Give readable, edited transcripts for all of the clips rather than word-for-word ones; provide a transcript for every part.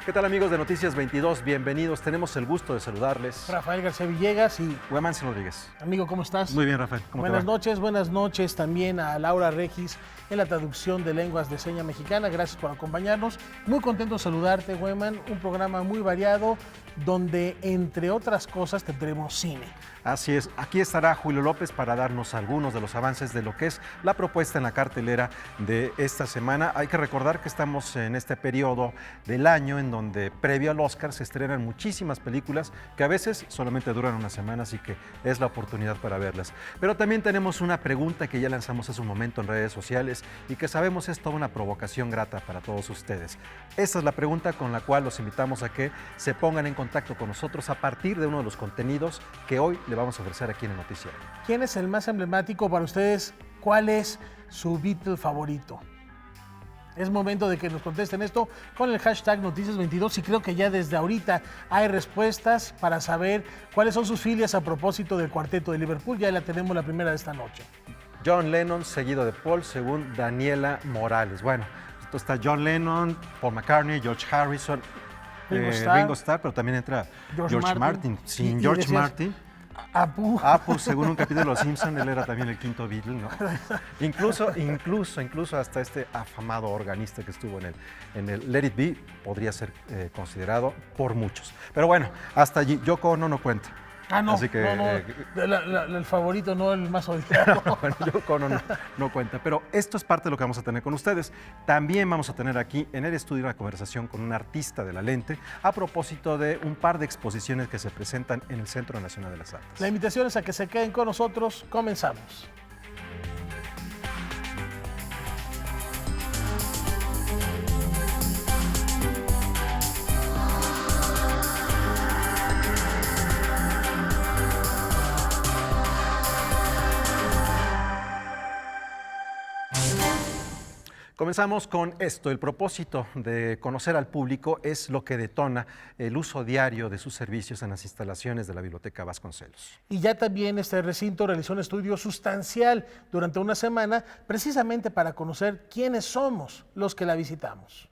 ¿Qué tal, amigos de Noticias 22? Bienvenidos. Tenemos el gusto de saludarles. Rafael García Villegas y Huemansi Rodríguez. amigo, ¿cómo estás? Muy bien, Rafael. ¿Cómo te va? Buenas noches también a Laura Regis en la traducción de lenguas de seña mexicana. Gracias por acompañarnos. Muy contento de saludarte, Hueman. Un programa muy variado donde, entre otras cosas, tendremos cine. Así es. Aquí estará Julio López para darnos algunos de los avances de lo que es la propuesta en la cartelera de esta semana. Hay que recordar que estamos en este periodo del año en donde, previo al Oscar, se estrenan muchísimas películas que a veces solamente duran una semana, así que es la oportunidad para verlas. Pero también tenemos una pregunta que ya lanzamos hace un momento en redes sociales y que sabemos es toda una provocación grata para todos ustedes. Esta es la pregunta con la cual los invitamos a que se pongan en contacto con nosotros a partir de uno de los contenidos que hoy le vamos a ofrecer aquí en el noticiero. ¿Quién es el más emblemático para ustedes? ¿Cuál es su Beatle favorito? Es momento de que nos contesten esto con el hashtag Noticias22 y creo que ya desde ahorita hay respuestas para saber cuáles son sus filias a propósito del cuarteto de Liverpool. Ya la tenemos la primera de esta noche. John Lennon, seguido de Paul, según Daniela Morales. Bueno, esto está John Lennon, Paul McCartney, George Harrison, Ringo Starr, pero también entra George Martin. Sin George Martin, Apu. según un capítulo de Los Simpson, él era también el quinto Beatle, ¿no? Incluso hasta este afamado organista que estuvo en el Let It Be podría ser considerado por muchos. Pero bueno, hasta allí Yoko Ono no cuenta. No, así que, el favorito, no el más odiado. Bueno, Yoko Ono no cuenta, pero esto es parte de lo que vamos a tener con ustedes. También vamos a tener aquí en el estudio una conversación con un artista de la lente a propósito de un par de exposiciones que se presentan en el Centro Nacional de las Artes. La invitación es a que se queden con nosotros. Comenzamos. Comenzamos con esto. El propósito de conocer al público es lo que detona el uso diario de sus servicios en las instalaciones de la Biblioteca Vasconcelos. Y ya también este recinto realizó un estudio sustancial durante una semana, precisamente para conocer quiénes somos los que la visitamos.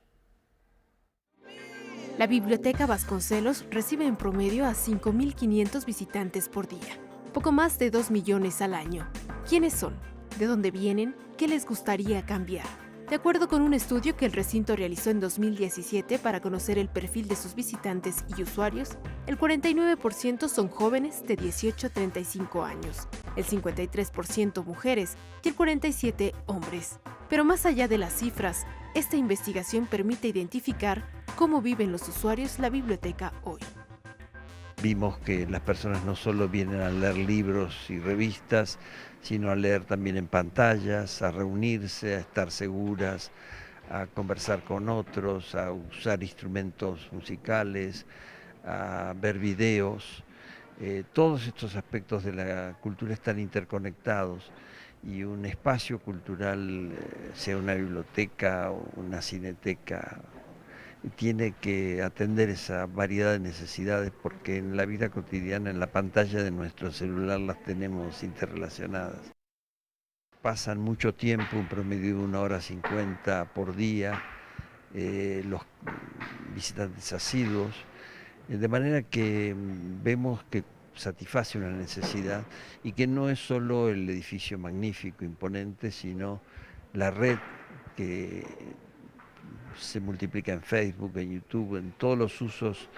La Biblioteca Vasconcelos recibe en promedio a 5.500 visitantes por día, poco más de 2 millones al año. ¿Quiénes son? ¿De dónde vienen? ¿Qué les gustaría cambiar? De acuerdo con un estudio que el recinto realizó en 2017 para conocer el perfil de sus visitantes y usuarios, el 49% son jóvenes de 18 a 35 años, el 53% mujeres y el 47% hombres. Pero más allá de las cifras, esta investigación permite identificar cómo viven los usuarios la biblioteca hoy. Vimos que las personas no solo vienen a leer libros y revistas, sino a leer también en pantallas, a reunirse, a estar seguras, a conversar con otros, a usar instrumentos musicales, a ver videos. Todos estos aspectos de la cultura están interconectados y un espacio cultural, sea una biblioteca o una cineteca, tiene que atender esa variedad de necesidades porque en la vida cotidiana, en la pantalla de nuestro celular las tenemos interrelacionadas. Pasan mucho tiempo, un promedio de 1 hora 50 por día, los visitantes asiduos, de manera que vemos que satisface una necesidad y que no es solo el edificio magnífico, imponente, sino la red que se multiplica en Facebook, en YouTube, en todos los usos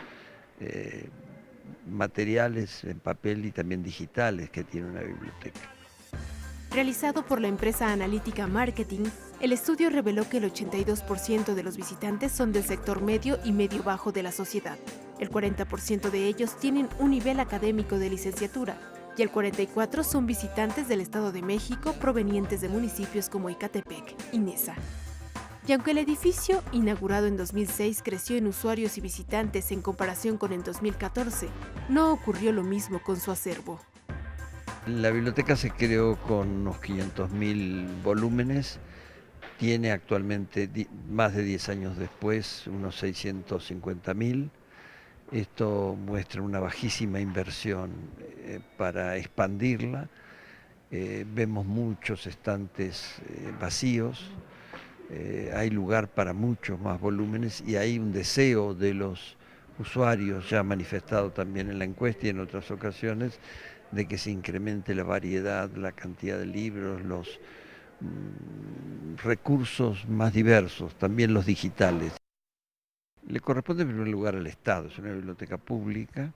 materiales, en papel y también digitales que tiene una biblioteca. Realizado por la empresa analítica Marketing, el estudio reveló que el 82% de los visitantes son del sector medio y medio bajo de la sociedad. El 40% de ellos tienen un nivel académico de licenciatura y el 44% son visitantes del Estado de México provenientes de municipios como Ecatepec y Neza. Y aunque el edificio, inaugurado en 2006, creció en usuarios y visitantes en comparación con el 2014, no ocurrió lo mismo con su acervo. La biblioteca se creó con unos 500.000 volúmenes, tiene actualmente, más de 10 años después, unos 650.000. Esto muestra una bajísima inversión para expandirla. Vemos muchos estantes vacíos. hay lugar para muchos más volúmenes y hay un deseo de los usuarios, ya manifestado también en la encuesta y en otras ocasiones, de que se incremente la variedad, la cantidad de libros, los recursos más diversos, también los digitales. Le corresponde en primer lugar al Estado, es una biblioteca pública,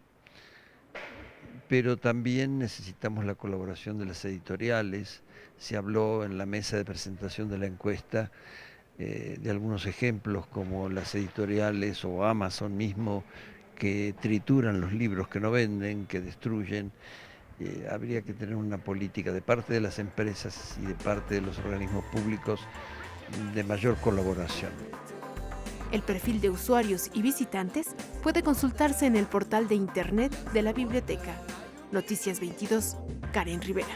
pero también necesitamos la colaboración de las editoriales. Se habló en la mesa de presentación de la encuesta de algunos ejemplos como las editoriales o Amazon mismo que trituran los libros que no venden, que destruyen. Habría que tener una política de parte de las empresas y de parte de los organismos públicos de mayor colaboración. El perfil de usuarios y visitantes puede consultarse en el portal de internet de la biblioteca. Noticias 22, Karen Rivera.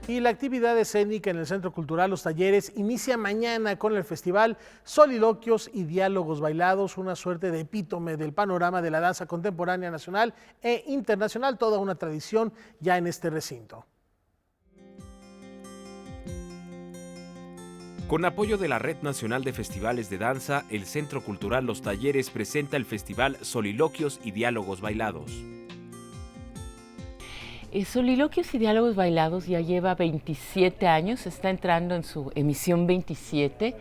Y la actividad escénica en el Centro Cultural Los Talleres inicia mañana con el festival Soliloquios y Diálogos Bailados, una suerte de epítome del panorama de la danza contemporánea nacional e internacional, toda una tradición ya en este recinto. Con apoyo de la Red Nacional de Festivales de Danza, el Centro Cultural Los Talleres presenta el festival Soliloquios y Diálogos Bailados. Soliloquios y Diálogos Bailados ya lleva 27 años, está entrando en su emisión 27.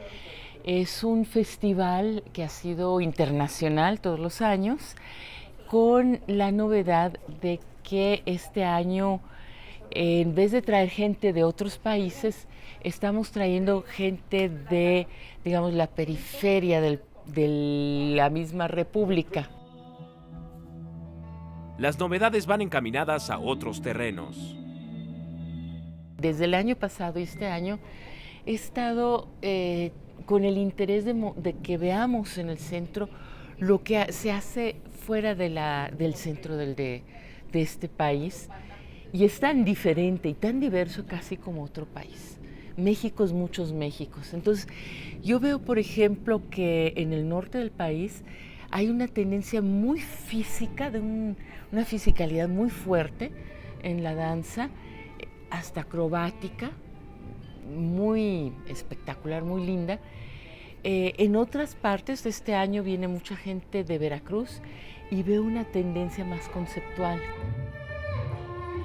Es un festival que ha sido internacional todos los años, con la novedad de que este año, en vez de traer gente de otros países, estamos trayendo gente de, digamos, la periferia de la misma república. Las novedades van encaminadas a otros terrenos. Desde el año pasado y este año he estado con el interés de que veamos en el centro lo que se hace fuera del centro de este país, y es tan diferente y tan diverso casi como otro país. México es muchos Méxicos. Entonces, yo veo, por ejemplo, que en el norte del país hay una tendencia muy física, una fisicalidad muy fuerte en la danza, hasta acrobática, muy espectacular, muy linda. En otras partes de este año viene mucha gente de Veracruz y veo una tendencia más conceptual.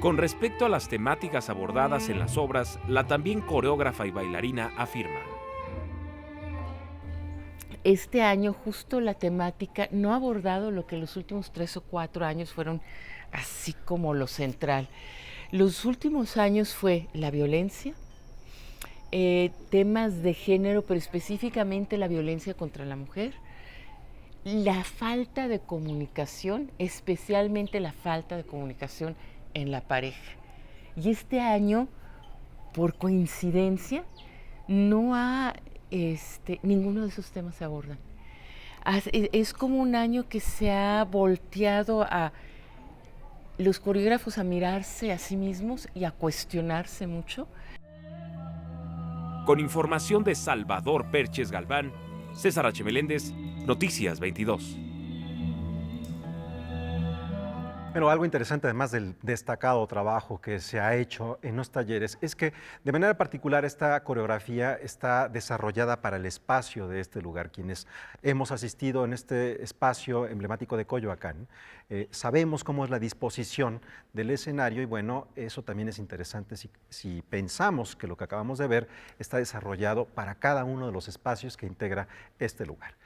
Con respecto a las temáticas abordadas en las obras, la también coreógrafa y bailarina afirma: este año justo la temática no ha abordado lo que los últimos 3 o 4 años fueron así como lo central. Los últimos años fue la violencia, temas de género, pero específicamente la violencia contra la mujer, la falta de comunicación, especialmente la falta de comunicación en la pareja. Y este año, por coincidencia, no ha ninguno de esos temas se abordan. Es como un año que se ha volteado a los coreógrafos a mirarse a sí mismos y a cuestionarse mucho. Con información de Salvador Perches Galván, César H. Meléndez, Noticias 22. Pero algo interesante, además del destacado trabajo que se ha hecho en los talleres, es que de manera particular esta coreografía está desarrollada para el espacio de este lugar. Quienes hemos asistido en este espacio emblemático de Coyoacán, sabemos cómo es la disposición del escenario y bueno, eso también es interesante si pensamos que lo que acabamos de ver está desarrollado para cada uno de los espacios que integra este lugar.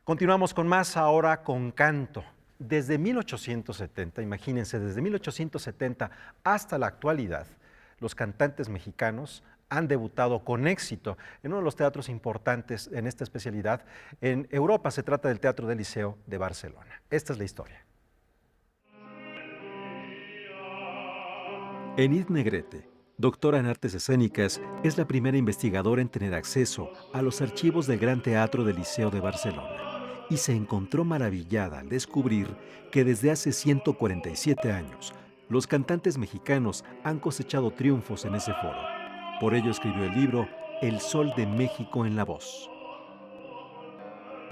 Continuamos con más, ahora con canto. Desde 1870, imagínense, desde 1870 hasta la actualidad, los cantantes mexicanos han debutado con éxito en uno de los teatros importantes en esta especialidad en Europa. Se trata del Teatro del Liceo de Barcelona. Esta es la historia. Enid Negrete, doctora en artes escénicas, es la primera investigadora en tener acceso a los archivos del Gran Teatro del Liceo de Barcelona. Y se encontró maravillada al descubrir que desde hace 147 años los cantantes mexicanos han cosechado triunfos en ese foro. Por ello escribió el libro El Sol de México en la Voz.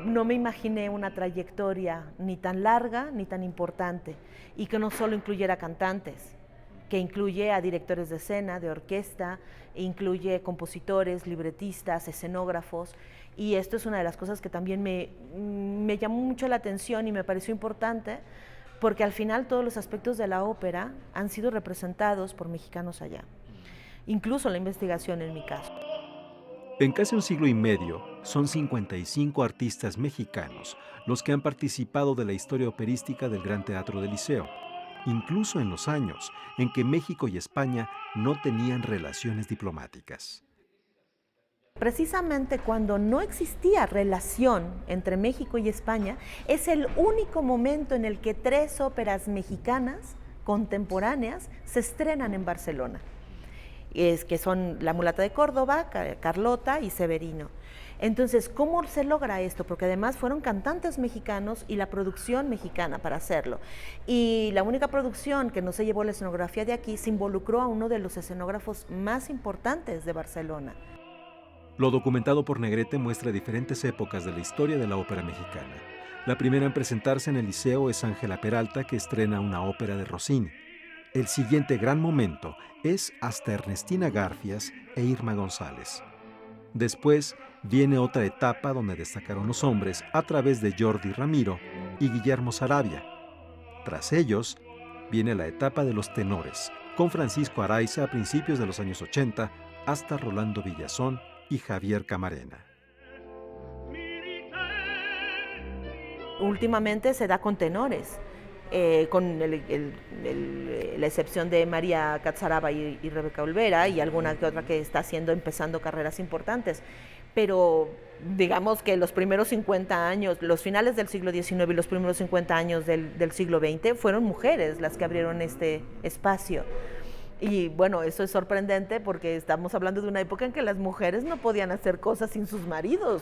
No me imaginé una trayectoria ni tan larga ni tan importante y que no solo incluyera cantantes, que incluye a directores de escena, de orquesta, incluye compositores, libretistas, escenógrafos, y esto es una de las cosas que también me llamó mucho la atención y me pareció importante, porque al final todos los aspectos de la ópera han sido representados por mexicanos allá, incluso la investigación en mi caso. En casi un siglo y medio, son 55 artistas mexicanos los que han participado de la historia operística del Gran Teatro del Liceo, incluso en los años en que México y España no tenían relaciones diplomáticas. Precisamente cuando no existía relación entre México y España, es el único momento en el que 3 óperas mexicanas contemporáneas se estrenan en Barcelona. Que son La mulata de Córdoba, Carlota y Severino. Entonces, ¿cómo se logra esto? Porque además fueron cantantes mexicanos y la producción mexicana para hacerlo. Y la única producción que no se llevó la escenografía de aquí se involucró a uno de los escenógrafos más importantes de Barcelona. Lo documentado por Negrete muestra diferentes épocas de la historia de la ópera mexicana. La primera en presentarse en el Liceo es Ángela Peralta, que estrena una ópera de Rossini. El siguiente gran momento es hasta Ernestina Garfias e Irma González. Después viene otra etapa donde destacaron los hombres a través de Jordi Ramiro y Guillermo Saravia. Tras ellos, viene la etapa de los tenores, con Francisco Araiza a principios de los años 80 hasta Rolando Villazón y Javier Camarena. Últimamente se da con tenores, con la excepción de María Catzaraba y Rebeca Olvera y alguna que otra que está empezando carreras importantes. Pero digamos que los primeros 50 años, los finales del siglo XIX y los primeros 50 años del siglo XX fueron mujeres las que abrieron este espacio. Y bueno, eso es sorprendente porque estamos hablando de una época en que las mujeres no podían hacer cosas sin sus maridos.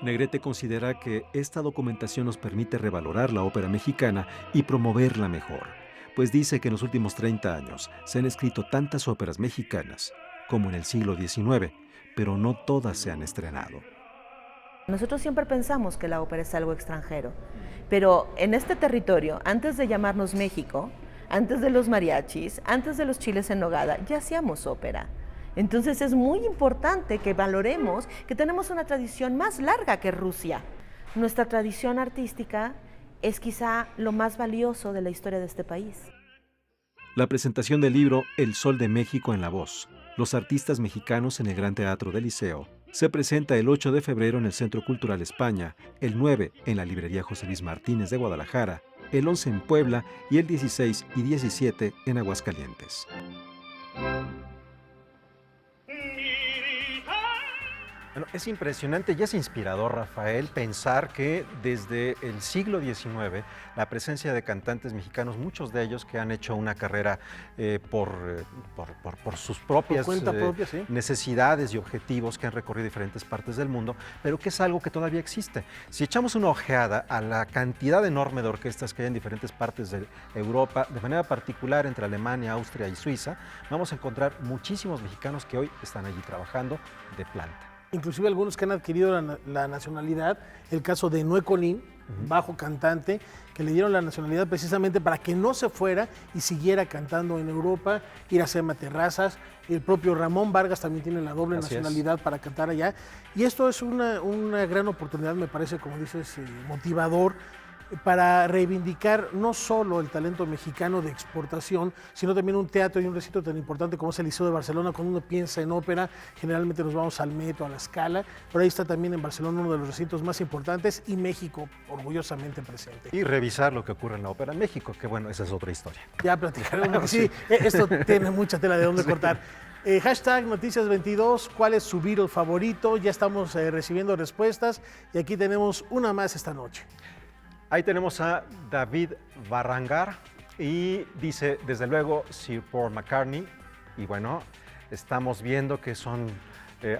Negrete considera que esta documentación nos permite revalorar la ópera mexicana y promoverla mejor, pues dice que en los últimos 30 años se han escrito tantas óperas mexicanas como en el siglo XIX, pero no todas se han estrenado. Nosotros siempre pensamos que la ópera es algo extranjero, pero en este territorio, antes de llamarnos México, antes de los mariachis, antes de los chiles en nogada, ya hacíamos ópera. Entonces es muy importante que valoremos que tenemos una tradición más larga que Rusia. Nuestra tradición artística es quizá lo más valioso de la historia de este país. La presentación del libro El Sol de México en la voz, los artistas mexicanos en el Gran Teatro del Liceo, se presenta el 8 de febrero en el Centro Cultural España, el 9 en la Librería José Luis Martínez de Guadalajara, el 11 en Puebla y el 16 y 17 en Aguascalientes. Bueno, es impresionante y es inspirador, Rafael, pensar que desde el siglo XIX la presencia de cantantes mexicanos, muchos de ellos que han hecho una carrera por sus propias ¿sí? necesidades y objetivos, que han recorrido diferentes partes del mundo, pero que es algo que todavía existe. Si echamos una ojeada a la cantidad enorme de orquestas que hay en diferentes partes de Europa, de manera particular entre Alemania, Austria y Suiza, vamos a encontrar muchísimos mexicanos que hoy están allí trabajando de planta. Inclusive algunos que han adquirido la nacionalidad, el caso de Noé Colín, bajo cantante, que le dieron la nacionalidad precisamente para que no se fuera y siguiera cantando en Europa, ir a hacer Terrazas. El propio Ramón Vargas también tiene la doble nacionalidad para cantar allá. Y esto es una gran oportunidad, me parece, como dices, motivador, para reivindicar no solo el talento mexicano de exportación, sino también un teatro y un recinto tan importante como es el Liceo de Barcelona. Cuando uno piensa en ópera, generalmente nos vamos al Met o a la Scala, pero ahí está también en Barcelona uno de los recintos más importantes y México orgullosamente presente. Y revisar lo que ocurre en la ópera en México, que bueno, esa es otra historia. Ya platicaremos, sí, esto tiene mucha tela de dónde cortar. Hashtag Noticias22, ¿cuál es su Beatle favorito? Ya estamos recibiendo respuestas y aquí tenemos una más esta noche. Ahí tenemos a David Barrangar y dice, desde luego, Sir Paul McCartney. Y bueno, estamos viendo que son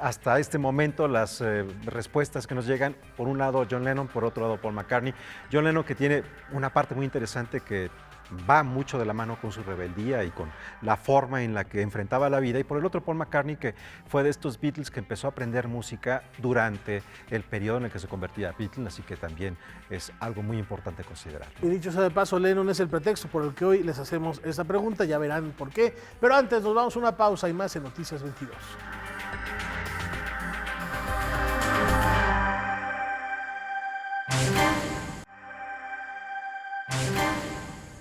hasta este momento las respuestas que nos llegan. Por un lado John Lennon, por otro lado Paul McCartney. John Lennon, que tiene una parte muy interesante que va mucho de la mano con su rebeldía y con la forma en la que enfrentaba la vida. Y por el otro, Paul McCartney, que fue de estos Beatles que empezó a aprender música durante el periodo en el que se convertía a Beatle, así que también es algo muy importante considerar. Y dicho sea de paso, Lennon es el pretexto por el que hoy les hacemos esta pregunta, ya verán por qué. Pero antes nos vamos a una pausa y más en Noticias 22.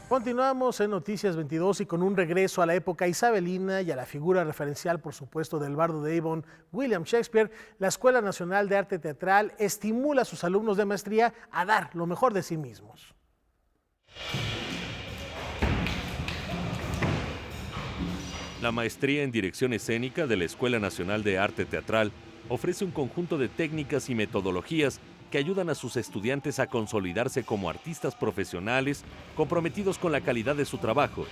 Continuamos en Noticias 22 y con un regreso a la época isabelina y a la figura referencial, por supuesto, del bardo de Avon, William Shakespeare, la Escuela Nacional de Arte Teatral estimula a sus alumnos de maestría a dar lo mejor de sí mismos. La maestría en dirección escénica de la Escuela Nacional de Arte Teatral ofrece un conjunto de técnicas y metodologías que ayudan a sus estudiantes a consolidarse como artistas profesionales comprometidos con la calidad de su trabajo,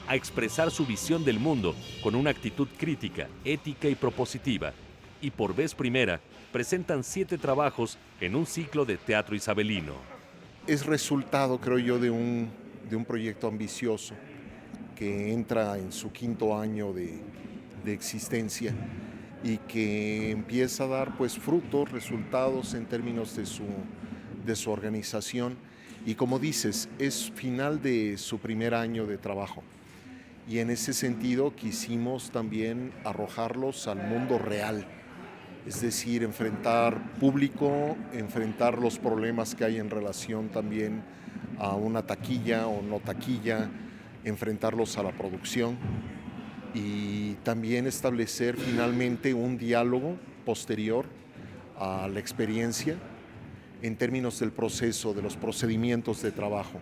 a expresar su visión del mundo con una actitud crítica, ética y propositiva, y por vez primera presentan 7 trabajos en un ciclo de teatro isabelino. Es resultado, creo yo, de un proyecto ambicioso que entra en su 5º año de existencia y que empieza a dar pues frutos, resultados en términos de su organización, y como dices, es final de su primer año de trabajo, y en ese sentido quisimos también arrojarlos al mundo real, es decir, enfrentar público, enfrentar los problemas que hay en relación también a una taquilla o no taquilla, enfrentarlos a la producción, y también establecer finalmente un diálogo posterior a la experiencia en términos del proceso, de los procedimientos de trabajo.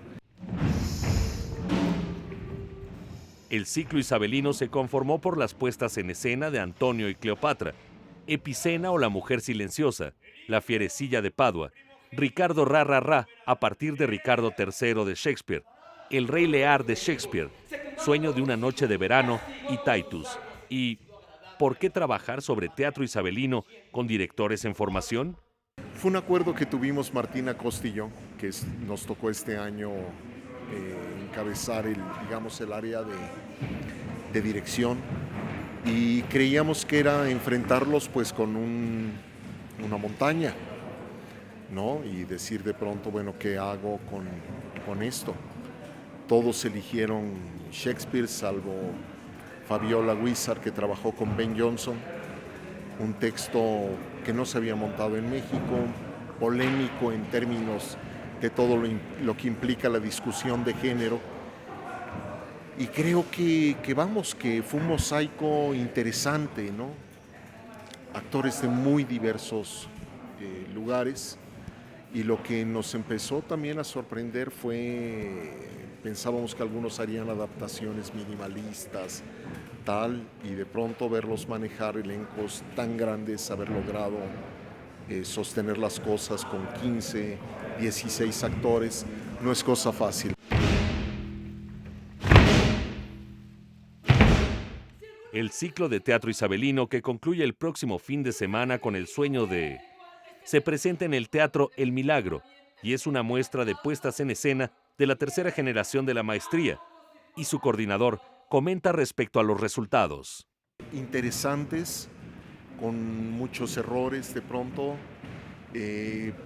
El ciclo isabelino se conformó por las puestas en escena de Antonio y Cleopatra, Epicena o La mujer silenciosa, La fierecilla de Padua, Ricardo Ra Ra Ra a partir de Ricardo III de Shakespeare, El rey Lear de Shakespeare, Sueño de una noche de verano y Titus. ¿Y por qué trabajar sobre teatro isabelino con directores en formación? Fue un acuerdo que tuvimos Martina Costa y yo, que nos tocó este año encabezar el área de dirección, y creíamos que era enfrentarlos pues con una montaña, ¿no? Y decir de pronto, bueno, ¿qué hago con esto? Todos eligieron Shakespeare, salvo Fabiola Wizard, que trabajó con Ben Jonson, un texto que no se había montado en México, polémico en términos de todo lo que implica la discusión de género. Y creo que fue un mosaico interesante, ¿no? Actores de muy diversos lugares, y lo que nos empezó también a sorprender fue, pensábamos que algunos harían adaptaciones minimalistas, tal, y de pronto verlos manejar elencos tan grandes, haber logrado sostener las cosas con 15, 16 actores, no es cosa fácil. El ciclo de teatro isabelino, que concluye el próximo fin de semana con El sueño de... se presenta en el Teatro El Milagro y es una muestra de puestas en escena de la tercera generación de la maestría, y su coordinador comenta respecto a los resultados. Interesantes, con muchos errores de pronto,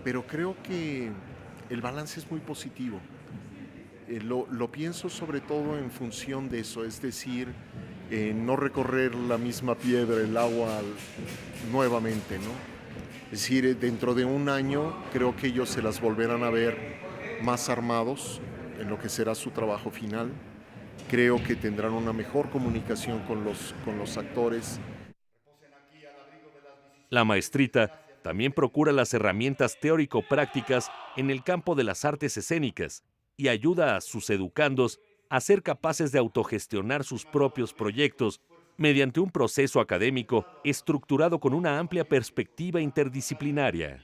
pero creo que el balance es muy positivo. Lo pienso sobre todo en función de eso, es decir, no recorrer la misma piedra, el agua nuevamente, ¿no? Es decir, dentro de un año creo que ellos se las volverán a ver más armados en lo que será su trabajo final. Creo que tendrán una mejor comunicación con los actores. La maestrita también procura las herramientas teórico-prácticas en el campo de las artes escénicas y ayuda a sus educandos a ser capaces de autogestionar sus propios proyectos mediante un proceso académico estructurado con una amplia perspectiva interdisciplinaria.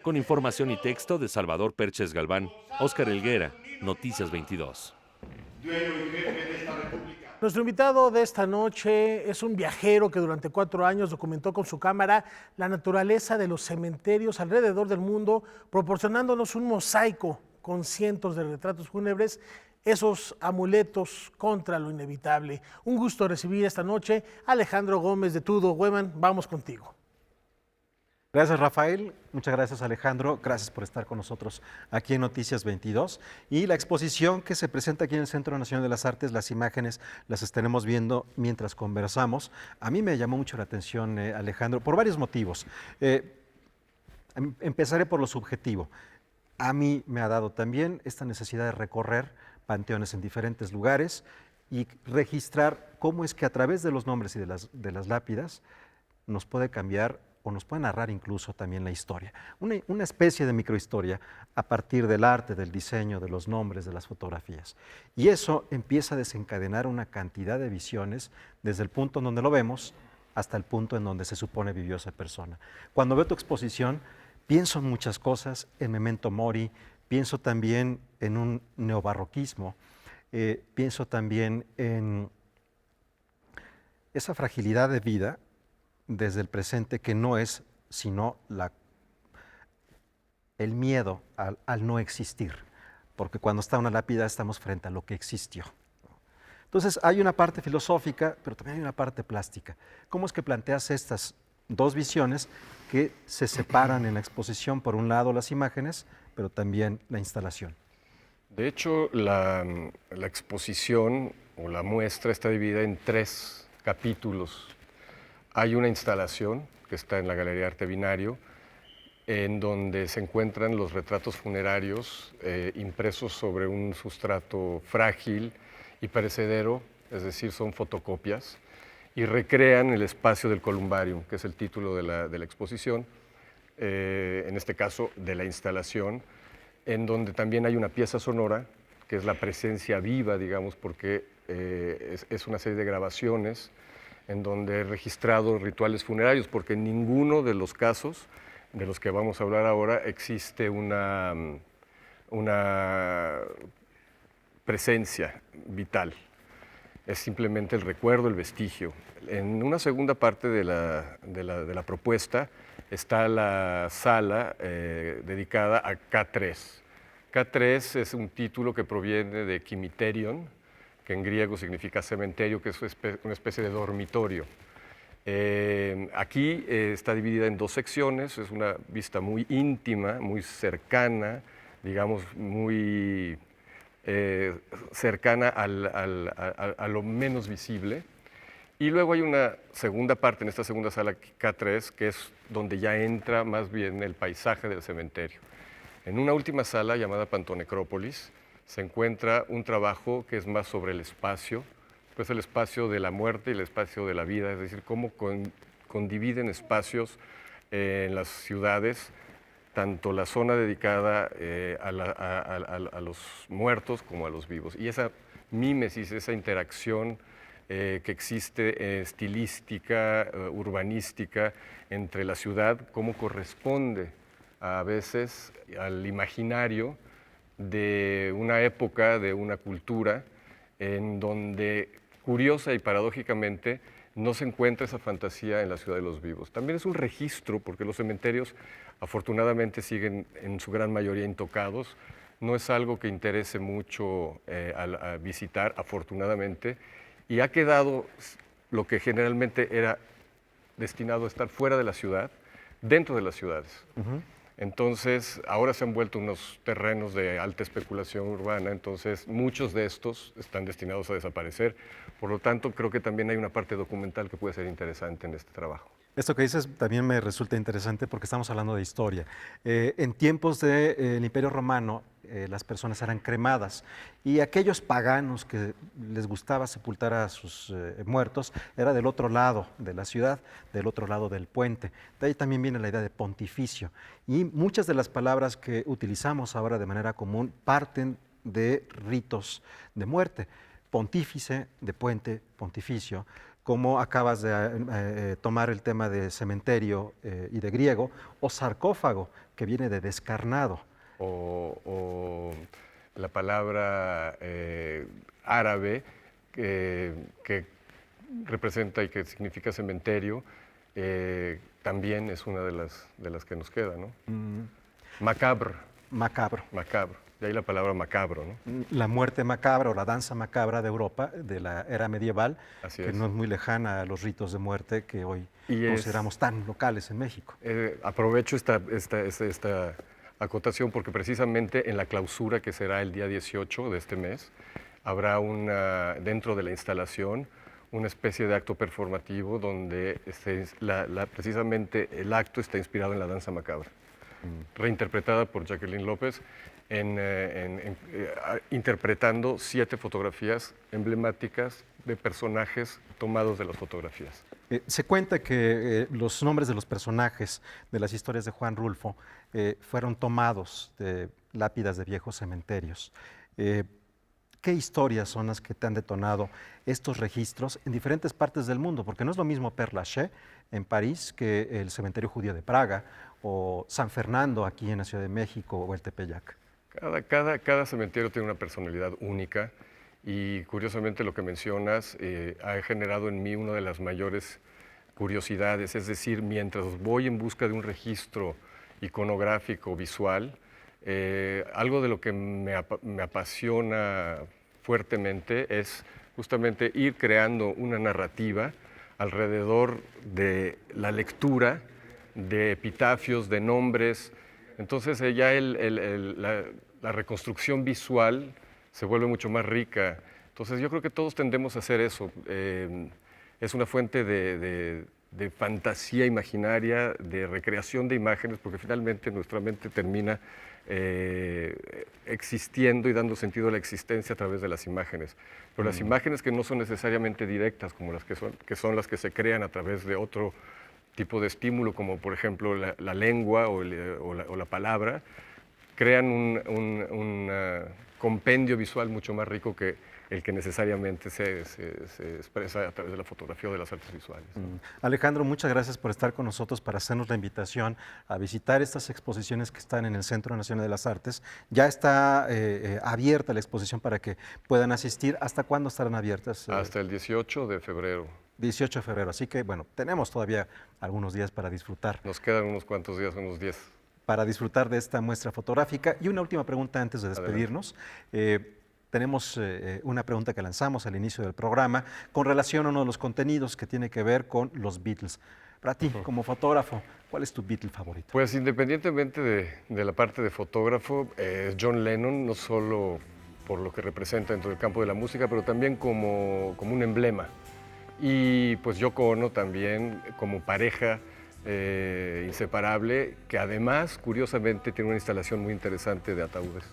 Con información y texto de Salvador Perches Galván, Óscar Helguera, Noticias 22. Nuestro invitado de esta noche es un viajero que durante 4 años documentó con su cámara la naturaleza de los cementerios alrededor del mundo, proporcionándonos un mosaico con cientos de retratos fúnebres esos amuletos contra lo inevitable. Un gusto recibir esta noche a Alejandro Gómez de Tudo. Hueman, vamos contigo. Gracias, Rafael. Muchas gracias, Alejandro. Gracias por estar con nosotros aquí en Noticias 22. Y la exposición que se presenta aquí en el Centro Nacional de las Artes, las imágenes las estaremos viendo mientras conversamos. A mí me llamó mucho la atención, Alejandro, por varios motivos. Empezaré por lo subjetivo. A mí me ha dado también esta necesidad de recorrer panteones en diferentes lugares y registrar cómo es que a través de los nombres y de las lápidas nos puede cambiar o nos puede narrar incluso también la historia. Una especie de microhistoria a partir del arte, del diseño, de los nombres, de las fotografías. Y eso empieza a desencadenar una cantidad de visiones desde el punto en donde lo vemos hasta el punto en donde se supone vivió esa persona. Cuando veo tu exposición, pienso en muchas cosas, en Memento Mori, pienso también en un neobarroquismo, pienso también en esa fragilidad de vida desde el presente que no es sino el miedo al no existir, porque cuando está una lápida estamos frente a lo que existió. Entonces hay una parte filosófica, pero también hay una parte plástica. ¿Cómo es que planteas estas dos visiones que se separan en la exposición? Por un lado las imágenes, pero también la instalación. De hecho, la exposición o la muestra está dividida en 3 capítulos. Hay una instalación que está en la Galería Arte Binario, en donde se encuentran los retratos funerarios impresos sobre un sustrato frágil y perecedero, es decir, son fotocopias, y recrean el espacio del columbarium, que es el título de la exposición, en este caso de la instalación, en donde también hay una pieza sonora, que es la presencia viva, digamos, porque es una serie de grabaciones en donde he registrado rituales funerarios, porque en ninguno de los casos de los que vamos a hablar ahora existe una presencia vital. Es simplemente el recuerdo, el vestigio. En una segunda parte de la propuesta está la sala dedicada a K3. K3 es un título que proviene de Kimiterion, que en griego significa cementerio, que es una especie de dormitorio. Aquí está dividida en 2 secciones, es una vista muy íntima, muy cercana, digamos, muy cercana a lo menos visible. Y luego hay una segunda parte, en esta segunda sala K3, que es donde ya entra más bien el paisaje del cementerio. En una última sala llamada Pantonecrópolis se encuentra un trabajo que es más sobre el espacio, pues el espacio de la muerte y el espacio de la vida, es decir, cómo condividen espacios en las ciudades, tanto la zona dedicada a los muertos como a los vivos. Y esa mímesis, esa interacción que existe estilística, urbanística entre la ciudad, cómo corresponde a veces al imaginario de una época, de una cultura, en donde, curiosa y paradójicamente, no se encuentra esa fantasía en la ciudad de los vivos. También es un registro, porque los cementerios afortunadamente siguen en su gran mayoría intocados. No es algo que interese mucho a visitar, afortunadamente, y ha quedado lo que generalmente era destinado a estar fuera de la ciudad, dentro de las ciudades. Entonces, ahora se han vuelto unos terrenos de alta especulación urbana, entonces muchos de estos están destinados a desaparecer. Por lo tanto, creo que también hay una parte documental que puede ser interesante en este trabajo. Esto que dices también me resulta interesante porque estamos hablando de historia. En tiempos del Imperio Romano, las personas eran cremadas y aquellos paganos que les gustaba sepultar a sus muertos era del otro lado de la ciudad, del otro lado del puente. De ahí también viene la idea de pontificio. Y muchas de las palabras que utilizamos ahora de manera común parten de ritos de muerte. Pontífice, de puente, pontificio. Como acabas de tomar el tema de cementerio y de griego, o sarcófago, que viene de descarnado. O la palabra árabe que representa y que significa cementerio, también es una de las que nos queda, ¿no? Macabro. Macabro. Macabro. De ahí la palabra macabro, ¿no? La muerte macabra o la danza macabra de Europa, de la era medieval, Así que es. no es muy lejana a los ritos de muerte que hoy Y consideramos tan locales en México. Aprovecho esta acotación porque precisamente en la clausura que será el día 18 de este mes, habrá dentro de la instalación una especie de acto performativo donde precisamente el acto está inspirado en la danza macabra, reinterpretada por Jacqueline López, interpretando 7 fotografías emblemáticas de personajes tomados de las fotografías. Se cuenta que los nombres de los personajes de las historias de Juan Rulfo fueron tomados de lápidas de viejos cementerios. ¿Qué historias son las que te han detonado estos registros en diferentes partes del mundo? Porque no es lo mismo Père Lachaise en París que el cementerio judío de Praga o San Fernando aquí en la Ciudad de México o el Tepeyac. Cada cementerio tiene una personalidad única y curiosamente lo que mencionas ha generado en mí una de las mayores curiosidades, es decir, mientras voy en busca de un registro iconográfico visual, algo de lo que me apasiona fuertemente es justamente ir creando una narrativa alrededor de la lectura de epitafios, de nombres. Entonces ya la reconstrucción visual se vuelve mucho más rica. Entonces yo creo que todos tendemos a hacer eso. Es una fuente de fantasía imaginaria, de recreación de imágenes, porque finalmente nuestra mente termina existiendo y dando sentido a la existencia a través de las imágenes. Pero las imágenes que no son necesariamente directas, como las que son las que se crean a través de otro tipo de estímulo, como por ejemplo la lengua o la palabra, crean un compendio visual mucho más rico que el que necesariamente se expresa a través de la fotografía o de las artes visuales, ¿no? Alejandro, muchas gracias por estar con nosotros para hacernos la invitación a visitar estas exposiciones que están en el Centro Nacional de las Artes. Ya está abierta la exposición para que puedan asistir. ¿Hasta cuándo estarán abiertas? Hasta el 18 de febrero. 18 de febrero, así que bueno, tenemos todavía algunos días para disfrutar. Nos quedan unos cuantos días, unos 10. Para disfrutar de esta muestra fotográfica. Y una última pregunta antes de despedirnos. Tenemos una pregunta que lanzamos al inicio del programa con relación a uno de los contenidos que tiene que ver con los Beatles. Para ti, como fotógrafo, ¿cuál es tu Beatle favorito? Pues independientemente de la parte de fotógrafo, John Lennon, no solo por lo que representa dentro del campo de la música, pero también como un emblema. Y pues Yoko Ono también como pareja inseparable, que además, curiosamente, tiene una instalación muy interesante de ataúdes.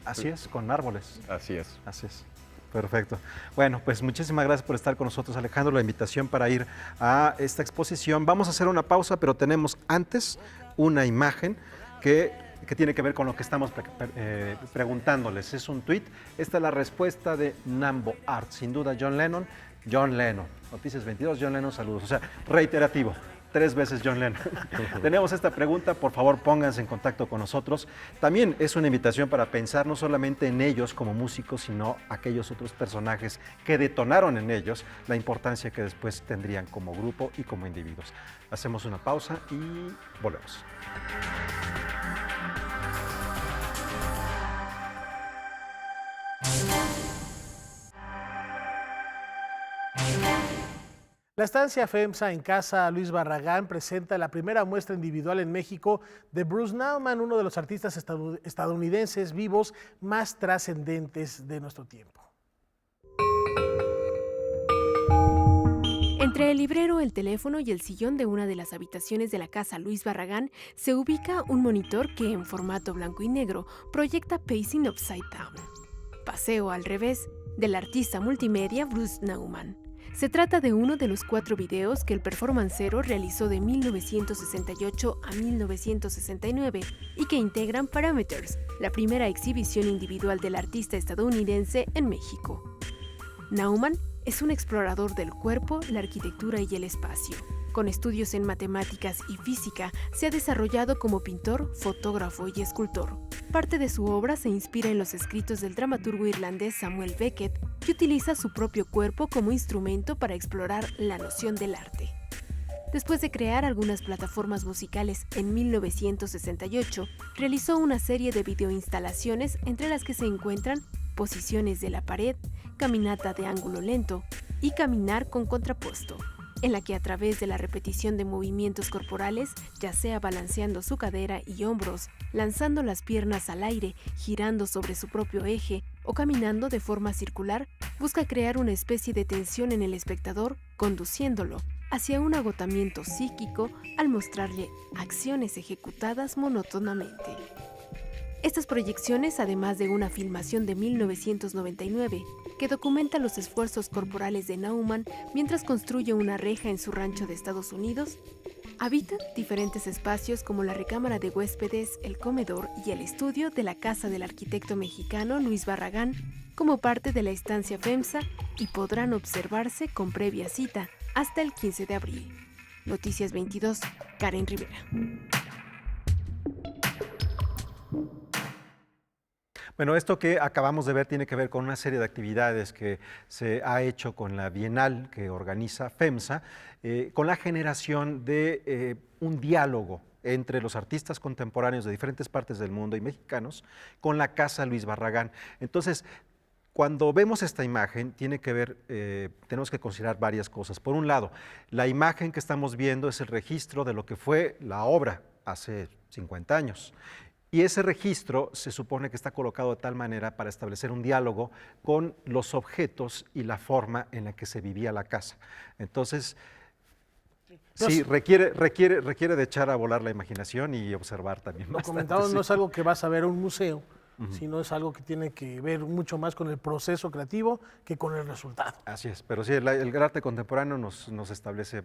Así es, con árboles. Así es. Así es. Perfecto. Bueno, pues muchísimas gracias por estar con nosotros, Alejandro. La invitación para ir a esta exposición. Vamos a hacer una pausa, pero tenemos antes una imagen que tiene que ver con lo que estamos preguntándoles. Es un tuit. Esta es la respuesta de Nambo Art. Sin duda, John Lennon. John Lennon. Noticias 22, John Lennon, saludos. O sea, reiterativo. 3 veces John Lennon. Tenemos esta pregunta, por favor pónganse en contacto con nosotros. También es una invitación para pensar no solamente en ellos como músicos, sino aquellos otros personajes que detonaron en ellos la importancia que después tendrían como grupo y como individuos. Hacemos una pausa y volvemos. La estancia FEMSA en Casa Luis Barragán presenta la primera muestra individual en México de Bruce Nauman, uno de los artistas estadounidenses vivos más trascendentes de nuestro tiempo. Entre el librero, el teléfono y el sillón de una de las habitaciones de la Casa Luis Barragán se ubica un monitor que, en formato blanco y negro, proyecta Pacing Upside Down, Paseo al revés, del artista multimedia Bruce Nauman. Se trata de uno de los 4 videos que el performancero realizó de 1968 a 1969 y que integran Parameters, la primera exhibición individual del artista estadounidense en México. Nauman es un explorador del cuerpo, la arquitectura y el espacio. Con estudios en matemáticas y física, se ha desarrollado como pintor, fotógrafo y escultor. Parte de su obra se inspira en los escritos del dramaturgo irlandés Samuel Beckett, que utiliza su propio cuerpo como instrumento para explorar la noción del arte. Después de crear algunas plataformas musicales en 1968, realizó una serie de videoinstalaciones entre las que se encuentran Posiciones de la pared, Caminata de ángulo lento y Caminar con contrapuesto, en la que a través de la repetición de movimientos corporales, ya sea balanceando su cadera y hombros, lanzando las piernas al aire, girando sobre su propio eje o caminando de forma circular, busca crear una especie de tensión en el espectador, conduciéndolo hacia un agotamiento psíquico al mostrarle acciones ejecutadas monótonamente. Estas proyecciones, además de una filmación de 1999 que documenta los esfuerzos corporales de Naumann mientras construye una reja en su rancho de Estados Unidos, habitan diferentes espacios como la recámara de huéspedes, el comedor y el estudio de la casa del arquitecto mexicano Luis Barragán como parte de la estancia FEMSA y podrán observarse con previa cita hasta el 15 de abril. Noticias 22, Karen Rivera. Bueno, esto que acabamos de ver tiene que ver con una serie de actividades que se ha hecho con la Bienal que organiza FEMSA, con la generación de un diálogo entre los artistas contemporáneos de diferentes partes del mundo y mexicanos con la Casa Luis Barragán. Entonces, cuando vemos esta imagen, tiene que ver, tenemos que considerar varias cosas. Por un lado, la imagen que estamos viendo es el registro de lo que fue la obra hace 50 años. Y ese registro se supone que está colocado de tal manera para establecer un diálogo con los objetos y la forma en la que se vivía la casa. Entonces, sí, requiere de echar a volar la imaginación y observar también. Lo comentamos, no es algo que vas a ver en un museo, sino es algo que tiene que ver mucho más con el proceso creativo que con el resultado. Así es, pero sí, el arte contemporáneo nos establece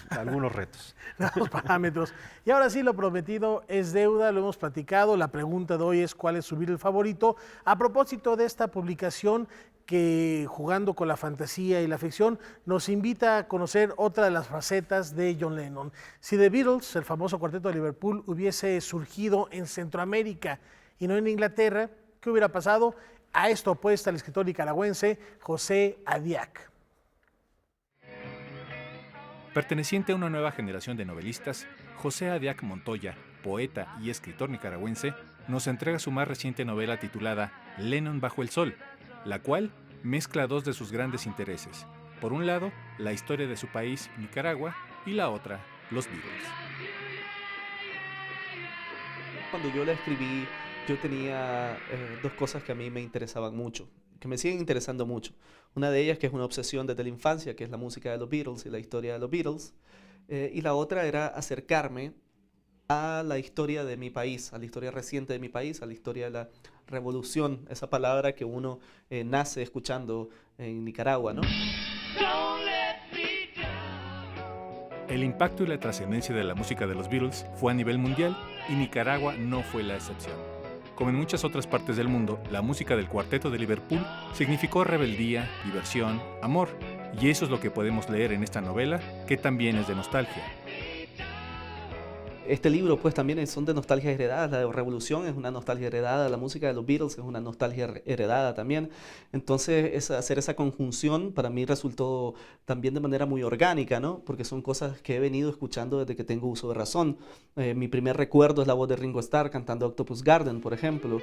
algunos retos. Los parámetros. Y ahora sí, lo prometido es deuda, lo hemos platicado. La pregunta de hoy es ¿cuál es su Beatle favorito? A propósito de esta publicación que, jugando con la fantasía y la ficción, nos invita a conocer otra de las facetas de John Lennon. Si The Beatles, el famoso cuarteto de Liverpool, hubiese surgido en Centroamérica y no en Inglaterra, ¿qué hubiera pasado? A esto apuesta el escritor nicaragüense José Adiac. Perteneciente a una nueva generación de novelistas, José Adiac Montoya, poeta y escritor nicaragüense, nos entrega su más reciente novela titulada Lennon bajo el sol, la cual mezcla dos de sus grandes intereses. Por un lado, la historia de su país, Nicaragua, y la otra, los Beatles. Cuando yo la escribí, yo tenía dos cosas que a mí me interesaban mucho, que me siguen interesando mucho. Una de ellas que es una obsesión desde la infancia, que es la música de los Beatles y la historia de los Beatles. Y la otra era acercarme a la historia de mi país, a la historia reciente de mi país, a la historia de la revolución, esa palabra que uno nace escuchando en Nicaragua, ¿no? El impacto y la trascendencia de la música de los Beatles fue a nivel mundial y Nicaragua no fue la excepción. Como en muchas otras partes del mundo, la música del cuarteto de Liverpool significó rebeldía, diversión, amor, y eso es lo que podemos leer en esta novela, que también es de nostalgia. Este libro pues también son de nostalgia heredada, la revolución es una nostalgia heredada, la música de los Beatles es una nostalgia heredada también. Entonces hacer esa conjunción para mí resultó también de manera muy orgánica, ¿no? Porque son cosas que he venido escuchando desde que tengo uso de razón. Mi primer recuerdo es la voz de Ringo Starr cantando Octopus Garden, por ejemplo.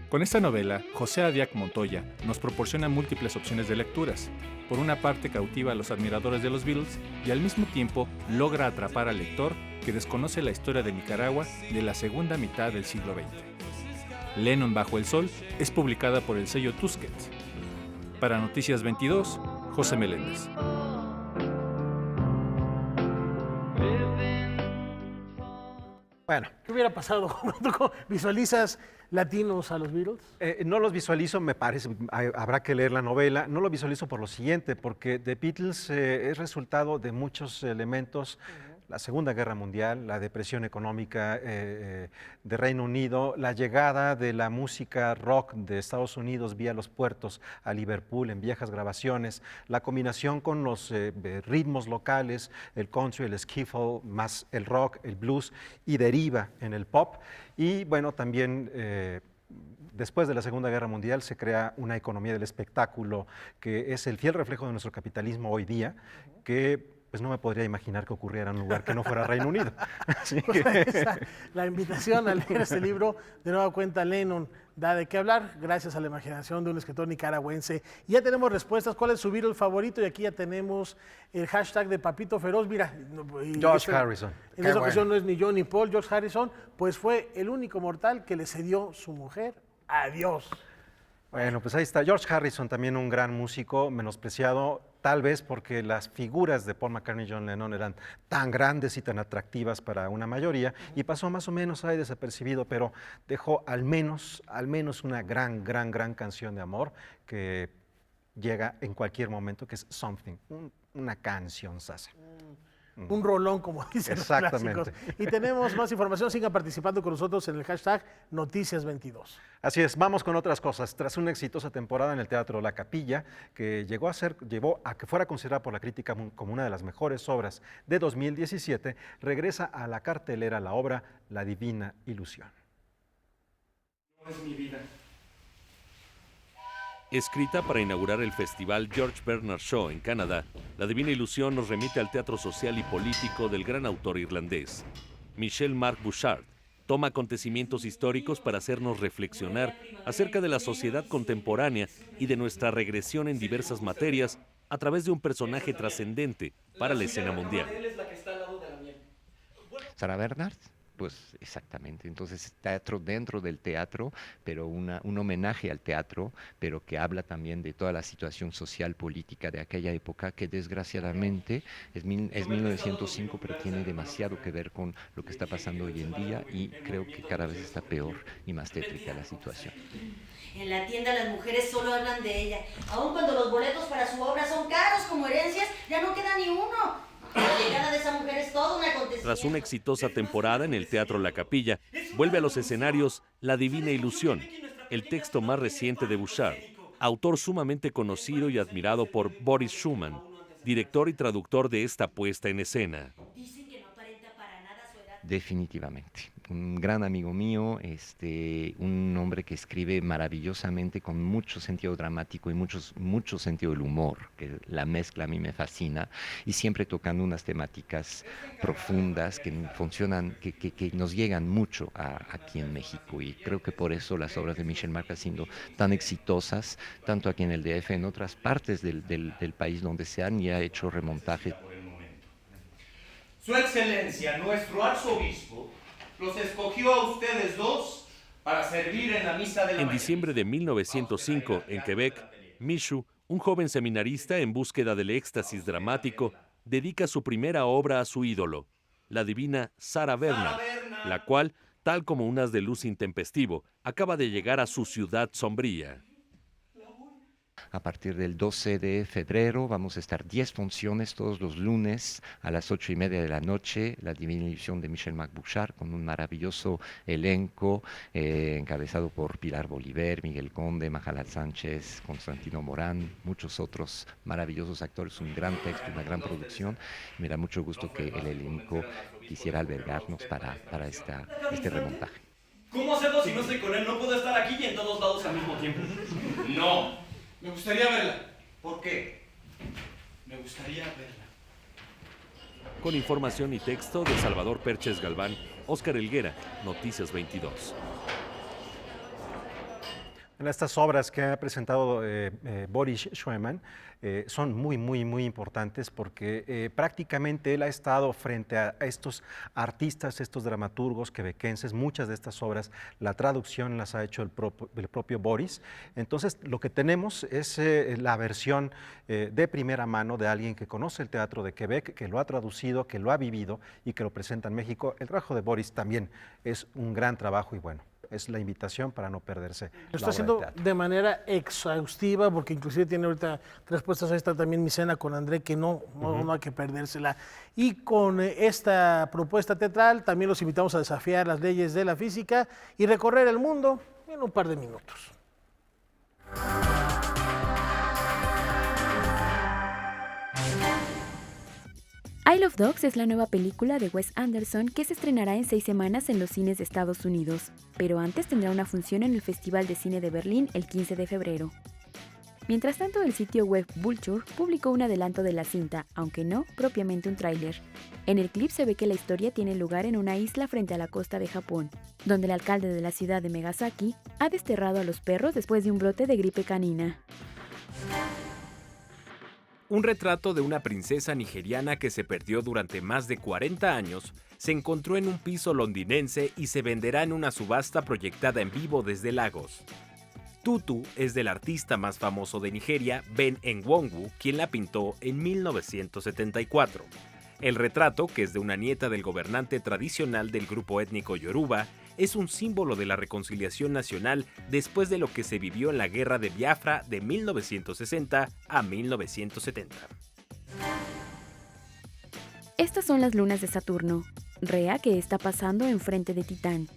Con esta novela, José Adiac Montoya nos proporciona múltiples opciones de lecturas. Por una parte cautiva a los admiradores de los Beatles y al mismo tiempo logra atrapar al lector que desconoce la historia de Nicaragua de la segunda mitad del siglo XX. Lennon bajo el sol es publicada por el sello Tusquets. Para Noticias 22, José Meléndez. Bueno. ¿Qué hubiera pasado cuando visualizas latinos a los Beatles? No los visualizo, me parece, habrá que leer la novela. No lo visualizo por lo siguiente, porque The Beatles es resultado de muchos elementos. La Segunda Guerra Mundial, la depresión económica de Reino Unido, la llegada de la música rock de Estados Unidos vía los puertos a Liverpool en viejas grabaciones, la combinación con los ritmos locales, el country, el skiffle, más el rock, el blues, y deriva en el pop. Y bueno, también después de la Segunda Guerra Mundial se crea una economía del espectáculo que es el fiel reflejo de nuestro capitalismo hoy día, que pues no me podría imaginar que ocurriera en un lugar que no fuera Reino Unido. Así Pues que- ahí está la invitación a leer este libro. De nueva cuenta, Lennon da de qué hablar, gracias a la imaginación de un escritor nicaragüense. Y ya tenemos respuestas. ¿Cuál es su Beatle favorito? Y aquí ya tenemos el hashtag de Papito Feroz. Mira, George Harrison. En Qué esta ocasión bueno. no es ni John ni Paul. George Harrison, pues fue el único mortal que le cedió su mujer a Dios. Bueno, pues ahí está. George Harrison, también un gran músico, menospreciado, tal vez porque las figuras de Paul McCartney y John Lennon eran tan grandes y tan atractivas para una mayoría, y pasó más o menos ahí desapercibido, pero dejó al menos una gran canción de amor que llega en cualquier momento, que es Something, una canción sasa. Un rolón, como dicen los Exactamente. clásicos. Y tenemos más información. Sigan participando con nosotros en el hashtag Noticias22. Así es, vamos con otras cosas. Tras una exitosa temporada en el Teatro La Capilla, que llevó a que fuera considerada por la crítica como una de las mejores obras de 2017, regresa a la cartelera la obra La Divina Ilusión. No es mi vida. Escrita para inaugurar el festival George Bernard Shaw en Canadá, La Divina Ilusión nos remite al teatro social y político del gran autor irlandés. Michel-Marc Bouchard toma acontecimientos históricos para hacernos reflexionar acerca de la sociedad contemporánea y de nuestra regresión en diversas materias a través de un personaje trascendente para la escena mundial. Sarah Bernhardt, pues exactamente. Entonces, teatro dentro del teatro, pero un homenaje al teatro, pero que habla también de toda la situación social, política de aquella época, que desgraciadamente es 1905, pero tiene demasiado que ver con lo que está pasando hoy en día, y creo que cada vez está peor y más tétrica la situación. En la tienda las mujeres solo hablan de ella. Aun cuando los boletos para su obra son caros como herencias, ya no queda ni uno. La llegada de esa mujer es todo un acontecimiento. Tras una exitosa temporada en el Teatro La Capilla, vuelve a los escenarios La Divina Ilusión, el texto más reciente de Bouchard, autor sumamente conocido y admirado por Boris Schumann, director y traductor de esta puesta en escena. Definitivamente. Un gran amigo mío, un hombre que escribe maravillosamente con mucho sentido dramático y mucho sentido del humor, que la mezcla a mí me fascina, y siempre tocando unas temáticas profundas que funcionan, que nos llegan mucho aquí en México, y creo que por eso las obras de Michel-Marc han sido tan exitosas, tanto aquí en el DF, en otras partes del país donde se han ya hecho remontajes. Su Excelencia, nuestro arzobispo, los escogió a ustedes dos para servir en la misa de la En mañana. diciembre de 1905, en Quebec, Michaud, un joven seminarista en búsqueda del éxtasis dramático, dedica su primera obra a su ídolo, la divina Sarah Bernhardt, la cual, tal como un haz de luz intempestivo, acaba de llegar a su ciudad sombría. A partir del 12 de febrero vamos a estar 10 funciones todos los lunes a las 8:30 de la noche, La Divina Ilusión de Michel-Marc Bouchard, con un maravilloso elenco encabezado por Pilar Bolívar, Miguel Conde, Majalat Sánchez, Constantino Morán, muchos otros maravillosos actores, un gran texto, una gran producción. Me da mucho gusto que el elenco quisiera albergarnos para este remontaje. ¿Cómo hacerlo si no estoy con él? No puedo estar aquí y en todos lados al mismo tiempo. No. Me gustaría verla. ¿Por qué? Me gustaría verla. Con información y texto de Salvador Perches Galván, Óscar Helguera, Noticias 22. En estas obras que ha presentado Boris Schumann son muy importantes porque prácticamente él ha estado frente a estos artistas, estos dramaturgos quebequenses. Muchas de estas obras, la traducción las ha hecho el propio Boris. Entonces, lo que tenemos es la versión de primera mano de alguien que conoce el teatro de Quebec, que lo ha traducido, que lo ha vivido y que lo presenta en México. El trabajo de Boris también es un gran trabajo y bueno, es la invitación para no perderse. Lo está haciendo de manera exhaustiva, porque inclusive tiene ahorita 3 puestas. Ahí está también Mi Cena con André, que no hay que perdérsela. Y con esta propuesta teatral también los invitamos a desafiar las leyes de la física y recorrer el mundo en un par de minutos. Isle of Dogs es la nueva película de Wes Anderson que se estrenará en 6 semanas en los cines de Estados Unidos, pero antes tendrá una función en el Festival de Cine de Berlín el 15 de febrero. Mientras tanto, el sitio web Vulture publicó un adelanto de la cinta, aunque no propiamente un tráiler. En el clip se ve que la historia tiene lugar en una isla frente a la costa de Japón, donde el alcalde de la ciudad de Megasaki ha desterrado a los perros después de un brote de gripe canina. Un retrato de una princesa nigeriana que se perdió durante más de 40 años se encontró en un piso londinense y se venderá en una subasta proyectada en vivo desde Lagos. Tutu es del artista más famoso de Nigeria, Ben Nwonwu, quien la pintó en 1974. El retrato, que es de una nieta del gobernante tradicional del grupo étnico Yoruba, es un símbolo de la reconciliación nacional después de lo que se vivió en la Guerra de Biafra de 1960 a 1970. Estas son las lunas de Saturno. Rea, que está pasando enfrente de Titán.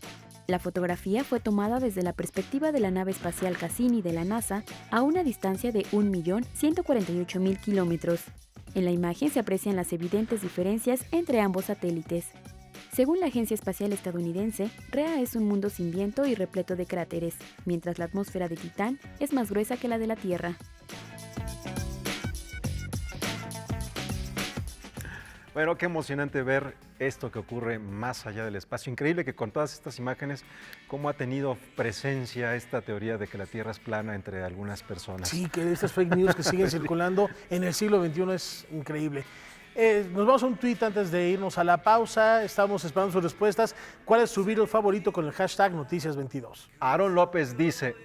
La fotografía fue tomada desde la perspectiva de la nave espacial Cassini de la NASA a una distancia de 1.148.000 kilómetros. En la imagen se aprecian las evidentes diferencias entre ambos satélites. Según la Agencia Espacial Estadounidense, Rea es un mundo sin viento y repleto de cráteres, mientras la atmósfera de Titán es más gruesa que la de la Tierra. Bueno, qué emocionante ver esto que ocurre más allá del espacio. Increíble que con todas estas imágenes, cómo ha tenido presencia esta teoría de que la Tierra es plana entre algunas personas. Sí, que estas fake news que siguen circulando en el siglo XXI es increíble. Nos vamos a un tuit antes de irnos a la pausa. Estamos esperando sus respuestas. ¿Cuál es su video favorito con el hashtag Noticias22? Aaron López dice,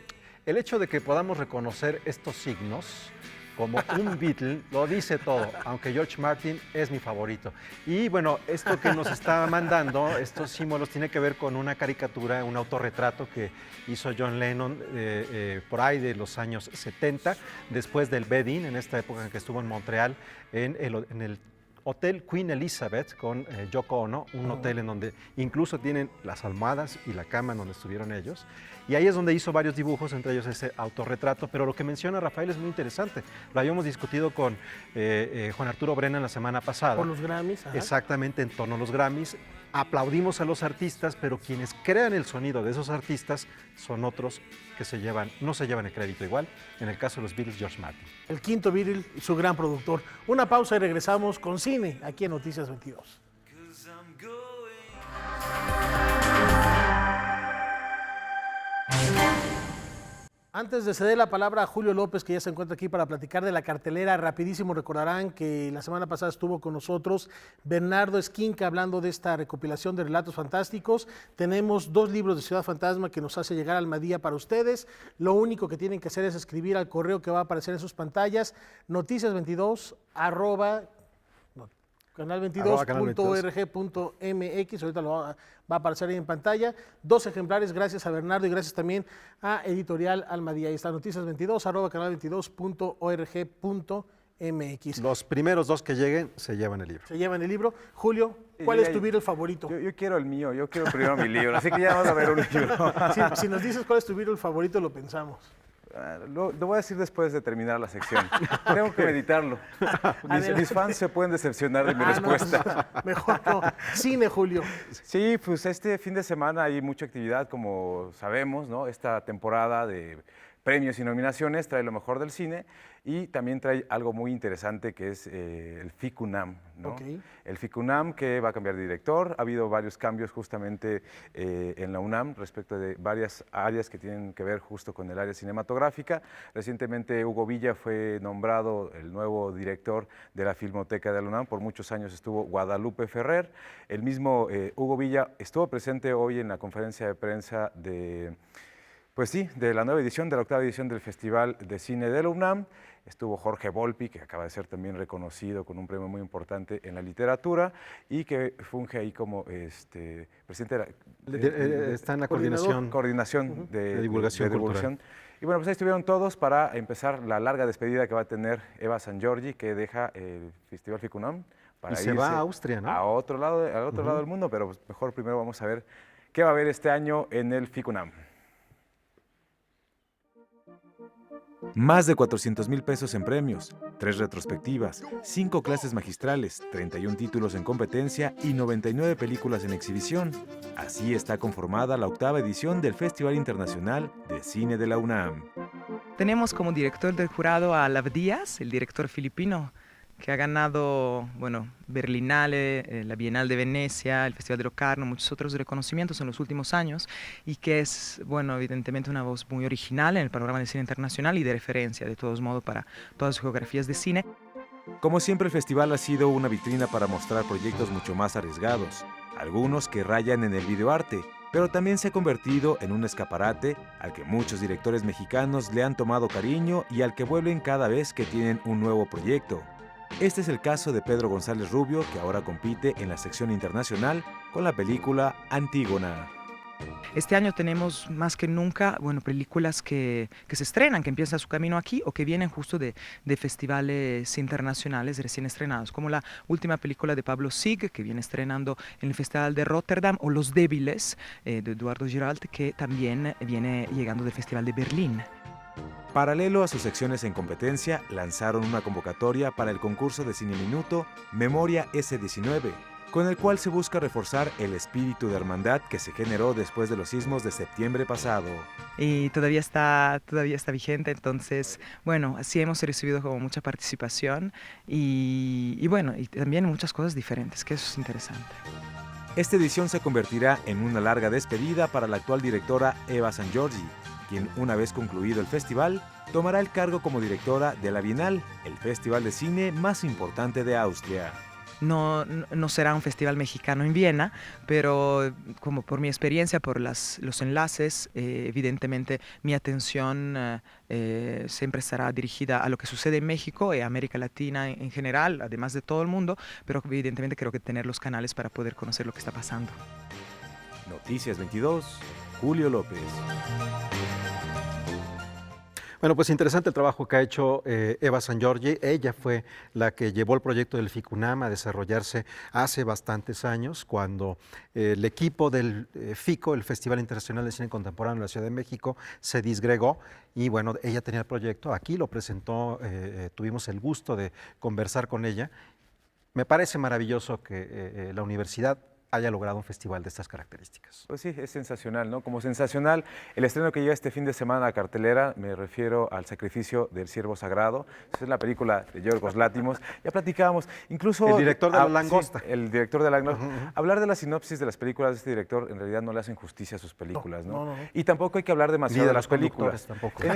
el hecho de que podamos reconocer estos signos como un Beatle lo dice todo, aunque George Martin es mi favorito. Y bueno, esto que nos está mandando, estos símbolos, tiene que ver con una caricatura, un autorretrato que hizo John Lennon por ahí de los años 70, después del bed-in, en esta época en que estuvo en Montreal, en el Hotel Queen Elizabeth con Yoko Ono, un hotel en donde incluso tienen las almohadas y la cama en donde estuvieron ellos. Y ahí es donde hizo varios dibujos, entre ellos ese autorretrato. Pero lo que menciona Rafael es muy interesante. Lo habíamos discutido con Juan Arturo Brennan la semana pasada. Por los Grammys. Ajá. Exactamente, en torno a los Grammys. Aplaudimos a los artistas, pero quienes crean el sonido de esos artistas son otros que no se llevan el crédito igual. En el caso de los Beatles, George Martin. El quinto Beatle y su gran productor. Una pausa y regresamos con cine aquí en Noticias 22. Antes de ceder la palabra a Julio López, que ya se encuentra aquí para platicar de la cartelera, rapidísimo recordarán que la semana pasada estuvo con nosotros Bernardo Esquinca hablando de esta recopilación de relatos fantásticos. Tenemos 2 libros de Ciudad Fantasma que nos hace llegar Almadía para ustedes. Lo único que tienen que hacer es escribir al correo que va a aparecer en sus pantallas, noticias22 canal22.org.mx, ahorita lo va a aparecer ahí en pantalla. 2 ejemplares, gracias a Bernardo y gracias también a Editorial Almadía. Ahí está, noticias22 canal22.org.mx. Los primeros 2 que lleguen se llevan el libro. Se llevan el libro. Julio, ¿cuál es tu Beatle favorito? Yo quiero el mío, yo quiero primero mi libro, así que ya vamos a ver un libro. Si nos dices cuál es tu Beatle favorito, lo pensamos. Lo voy a decir después de terminar la sección. Tengo que meditarlo. Mis fans se pueden decepcionar de mi respuesta. Mejor no. Cine, Julio. Sí, pues este fin de semana hay mucha actividad, como sabemos, ¿no? Esta temporada de premios y nominaciones trae lo mejor del cine y también trae algo muy interesante que es el FICUNAM, ¿no? Okay. El FICUNAM que va a cambiar de director. Ha habido varios cambios justamente en la UNAM respecto de varias áreas que tienen que ver justo con el área cinematográfica. Recientemente Hugo Villa fue nombrado el nuevo director de la Filmoteca de la UNAM. Por muchos años estuvo Guadalupe Ferrer. El mismo Hugo Villa estuvo presente hoy en la conferencia de prensa de la nueva edición, de la 8ª edición del Festival de Cine de la UNAM. Estuvo Jorge Volpi, que acaba de ser también reconocido con un premio muy importante en la literatura y que funge ahí como presidente está en la coordinación de divulgación cultural. Y bueno, pues ahí estuvieron todos para empezar la larga despedida que va a tener Eva San Giorgi, que deja el Festival FICUNAM para se va a Austria, ¿no? A otro lado, al otro lado del mundo, pero pues mejor primero vamos a ver qué va a haber este año en el FICUNAM. Más de 400,000 pesos en premios, 3 retrospectivas, 5 clases magistrales, 31 títulos en competencia y 99 películas en exhibición. Así está conformada la 8ª edición del Festival Internacional de Cine de la UNAM. Tenemos como director del jurado a Lav Díaz, el director filipino, que ha ganado, Berlinale, la Bienal de Venecia, el Festival de Locarno, muchos otros reconocimientos en los últimos años, y que es, evidentemente una voz muy original en el panorama del cine internacional y de referencia, de todos modos, para todas las geografías de cine. Como siempre, el festival ha sido una vitrina para mostrar proyectos mucho más arriesgados, algunos que rayan en el videoarte, pero también se ha convertido en un escaparate al que muchos directores mexicanos le han tomado cariño y al que vuelven cada vez que tienen un nuevo proyecto. Este es el caso de Pedro González Rubio, que ahora compite en la sección internacional con la película Antígona. Este año tenemos más que nunca películas que se estrenan, que empiezan su camino aquí o que vienen justo de festivales internacionales recién estrenados, como la última película de Pablo Sig, que viene estrenando en el Festival de Rotterdam, o Los Débiles, de Eduardo Giralt, que también viene llegando del Festival de Berlín. Paralelo a sus secciones en competencia, lanzaron una convocatoria para el concurso de Cine Minuto Memoria S19, con el cual se busca reforzar el espíritu de hermandad que se generó después de los sismos de septiembre pasado. Y todavía está vigente, entonces, así hemos recibido como mucha participación y también muchas cosas diferentes, que eso es interesante. Esta edición se convertirá en una larga despedida para la actual directora Eva Sangiorgi, quien, una vez concluido el festival, tomará el cargo como directora de la Bienal, el festival de cine más importante de Austria. No será un festival mexicano en Viena, pero como por mi experiencia, por los enlaces, evidentemente mi atención siempre estará dirigida a lo que sucede en México y América Latina en general, además de todo el mundo, pero evidentemente creo que tener los canales para poder conocer lo que está pasando. Noticias 22, Julio López. Bueno, pues interesante el trabajo que ha hecho Eva Sangiorgi. Ella fue la que llevó el proyecto del FICUNAM a desarrollarse hace bastantes años, cuando el equipo del FICO, el Festival Internacional de Cine Contemporáneo de la Ciudad de México, se disgregó y ella tenía el proyecto, aquí lo presentó, tuvimos el gusto de conversar con ella. Me parece maravilloso que la universidad haya logrado un festival de estas características. Pues sí, es sensacional, ¿no? Como sensacional, el estreno que llega este fin de semana a cartelera, me refiero al Sacrificio del Ciervo Sagrado. Esa es la película de Yorgos Látimos. Ya platicábamos, incluso... El director de La Langosta. Sí, el director de La Langosta. Hablar de la sinopsis de las películas de este director, en realidad no le hacen justicia a sus películas, ¿no? No. Y tampoco hay que hablar demasiado de las películas. Tampoco. En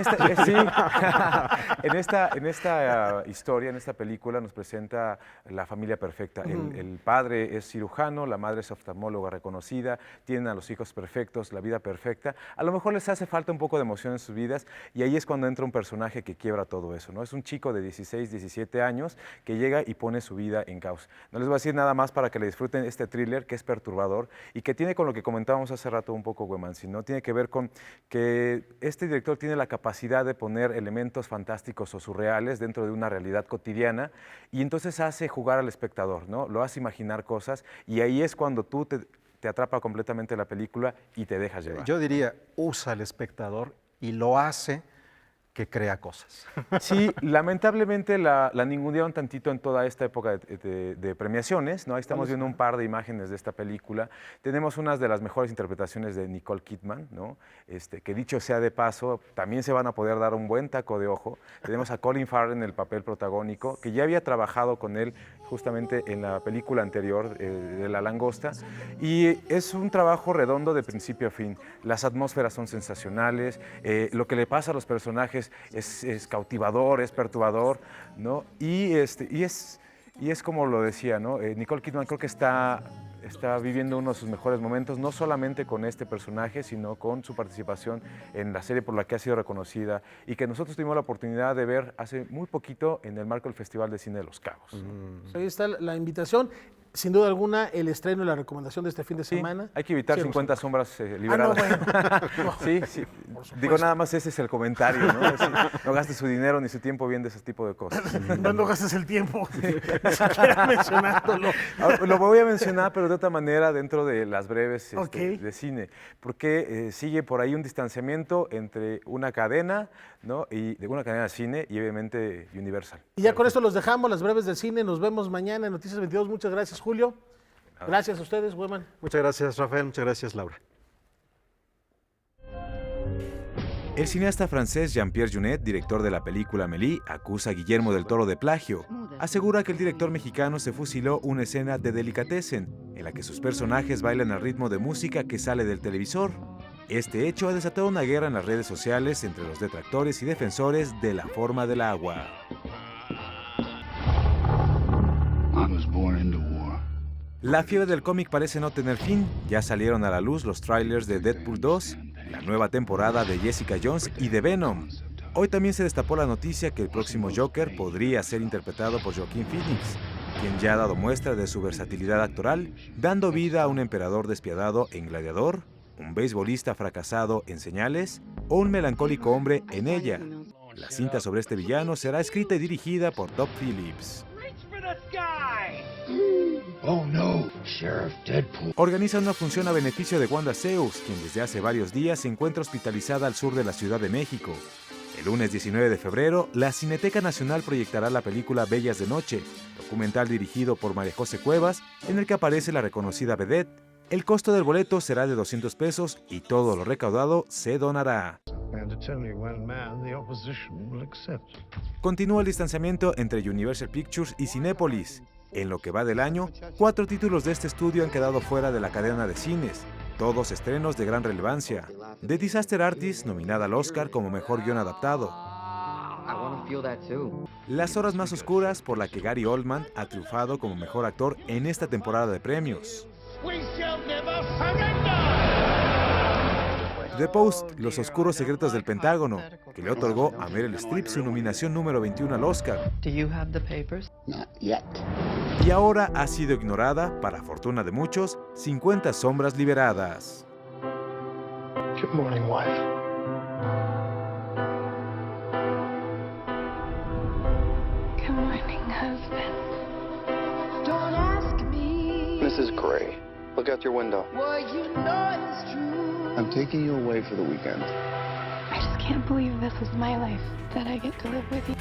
esta historia, en esta película, nos presenta la familia perfecta. El padre es cirujano, la madre es oftalmóloga reconocida, tienen a los hijos perfectos, la vida perfecta. A lo mejor les hace falta un poco de emoción en sus vidas y ahí es cuando entra un personaje que quiebra todo eso, ¿no? Es un chico de 16, 17 años que llega y pone su vida en caos. No les voy a decir nada más para que le disfruten este thriller que es perturbador y que tiene con lo que comentábamos hace rato un poco, Güemansi, ¿no? Tiene que ver con que este director tiene la capacidad de poner elementos fantásticos o surreales dentro de una realidad cotidiana y entonces hace jugar al espectador, ¿no? Lo hace imaginar cosas y ahí es cuando tú te atrapa completamente la película y te dejas llevar. Yo diría, usa al espectador y lo hace que crea cosas. Sí, lamentablemente la ningunearon tantito en toda esta época de premiaciones, ¿no? Ahí estamos viendo un par de imágenes de esta película. Tenemos unas de las mejores interpretaciones de Nicole Kidman, ¿no? Que dicho sea de paso, también se van a poder dar un buen taco de ojo. Tenemos a Colin Farrell en el papel protagónico, que ya había trabajado con él justamente en la película anterior de La Langosta, y es un trabajo redondo de principio a fin. Las atmósferas son sensacionales, lo que le pasa a los personajes es cautivador, es perturbador, ¿no? Y es como lo decía, ¿no? Nicole Kidman creo que está viviendo uno de sus mejores momentos, no solamente con este personaje, sino con su participación en la serie por la que ha sido reconocida y que nosotros tuvimos la oportunidad de ver hace muy poquito en el marco del Festival de Cine de Los Cabos. Ahí está la invitación. sin duda alguna, el estreno y la recomendación de este fin de semana. Hay que evitar Sí, 50 sombras liberadas. No, Sí, sí. Digo, nada más ese es el comentario, ¿no? Sí, no gastes su dinero ni su tiempo viendo ese tipo de cosas. No gastes el tiempo, ni siquiera mencionándolo. Lo voy a mencionar, pero de otra manera, dentro de las breves de cine, porque sigue por ahí un distanciamiento entre una cadena, ¿no? Y de una cadena de cine y obviamente Universal. Y ya con esto los dejamos, las breves del cine. Nos vemos mañana en Noticias 22. Muchas gracias, Julio. Gracias a ustedes, Weman. Muchas gracias, Rafael. Muchas gracias, Laura. El cineasta francés Jean-Pierre Jeunet, director de la película Amélie, acusa a Guillermo del Toro de plagio. Asegura que el director mexicano se fusiló una escena de Delicatessen, en la que sus personajes bailan al ritmo de música que sale del televisor. Este hecho ha desatado una guerra en las redes sociales entre los detractores y defensores de La forma del agua. La fiebre del cómic parece no tener fin. Ya salieron a la luz los trailers de Deadpool 2, la nueva temporada de Jessica Jones y de Venom. Hoy también se destapó la noticia que el próximo Joker podría ser interpretado por Joaquin Phoenix, quien ya ha dado muestra de su versatilidad actoral, dando vida a un emperador despiadado en Gladiador, un beisbolista fracasado en Señales o un melancólico hombre en Ella. La cinta sobre este villano será escrita y dirigida por Todd Phillips. Oh no, Sheriff Deadpool. Organiza una función a beneficio de Wanda Zeus, quien desde hace varios días se encuentra hospitalizada al sur de la Ciudad de México. El lunes 19 de febrero, la Cineteca Nacional proyectará la película Bellas de Noche, documental dirigido por María José Cuevas, en el que aparece la reconocida vedette. El costo del boleto será de 200 pesos y todo lo recaudado se donará. Continúa el distanciamiento entre Universal Pictures y Cinépolis. En lo que va del año, 4 títulos de este estudio han quedado fuera de la cadena de cines, todos estrenos de gran relevancia. The Disaster Artist, nominada al Oscar como Mejor Guión Adaptado. Las horas más oscuras, por la que Gary Oldman ha triunfado como Mejor Actor en esta temporada de premios. The Post, Los oscuros secretos del Pentágono, que le otorgó a Meryl Streep su nominación número 21 al Oscar. Y ahora ha sido ignorada, para fortuna de muchos, 50 sombras liberadas. Good morning, wife. Good morning, husband. Don't ask me. Mrs. Gray, look out your window. Well, you know it's true. I'm taking you away for the weekend. I just can't believe this is my life, that I get to live with you.